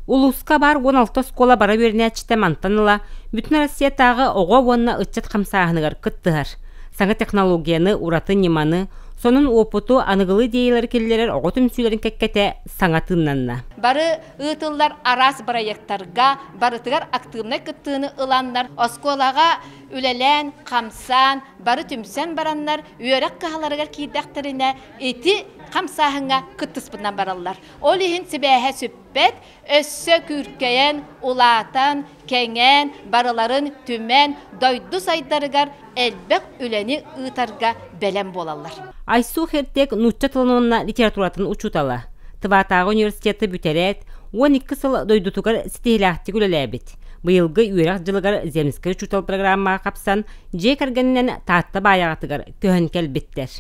Улуска бар 16 скола бара беріне чите мантаныла, бүтін Россиятағы оға онна ұтчат қамсағынығар күттігар. Саңа технологияны, ураты неманы, сонун опыту анығылы дейлер келлерер оғы түмсүйлерін кәккәте саңатыннанна. Бары ытылдар арас проекттарға, барытыгар активны кыттыны ыландар, осколаға үлелен, қамсан, бары түмсен бараннар, үйерек қағаларығар кейдәқтеріне еті қамсағыңа кыттыспынан баралар. Ол ехін сібәхе сөппет, өссө күркейен, улатан, кәңен, барыларын түмен, дойду сайдарығар, әлбәк үлені ытарға бәлем болалар. Айсу хертек нучча тылынуына литературатын учутала. Тыватағы университеті бүтерет, 12 сыл дойдутугар сетейләхті күлеләбет. Быйылғы үйрек жылығар земскер учутал программа қапсан, жей кәргенінен таатта баяғатығар көхін кәлбеттер.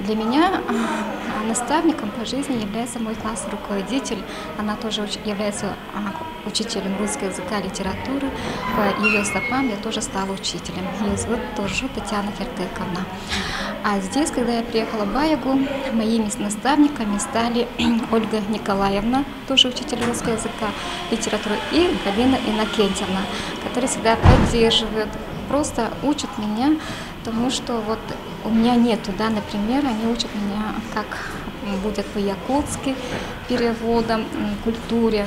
Для меня наставником по жизни является мой классный руководитель. Она тоже является учителем русского языка и литературы. По ее стопам я тоже стала учителем. Ее зовут тоже Татьяна Хертековна. А здесь, когда я приехала в Баягу, моими наставниками стали Ольга Николаевна, тоже учитель русского языка, литературы, и Галина Иннокентьевна, которые всегда поддерживают, просто учат меня тому, что вот у меня нету, да, например, они учат меня, как будет по-якутски, переводом, культуре.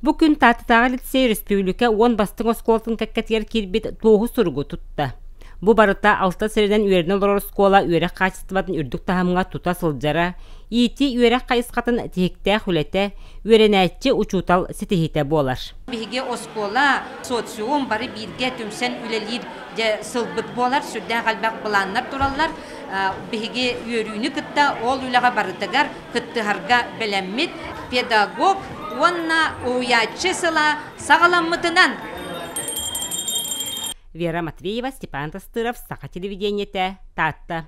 Bugün Tatitağı Lisey Respublika 10 bastın oskolatın kakkatiyar kirbet 9 surgu tuttu. Bu barıta 6 seriden üyerine olor skola üyerek kaçıstıvatın ürdük tahamına tuta sılcara, iti üyerek kayıskatın tehikte hülete, üyerenetçi uçutal sitihite bolar. Bihige oskola sosyum bari birge tümsen ülelir sılbıt bolar, sürden kalbak bulanlar durallar. Bihige üyerüğünü kıtta, ol ülağa barıtıgar, kıttı harga belenmit, pedagog, onna uyaçısıla sağlamıtınan. Вера Матвеева, Степан Тастыров, Саха телевидениете, Татта.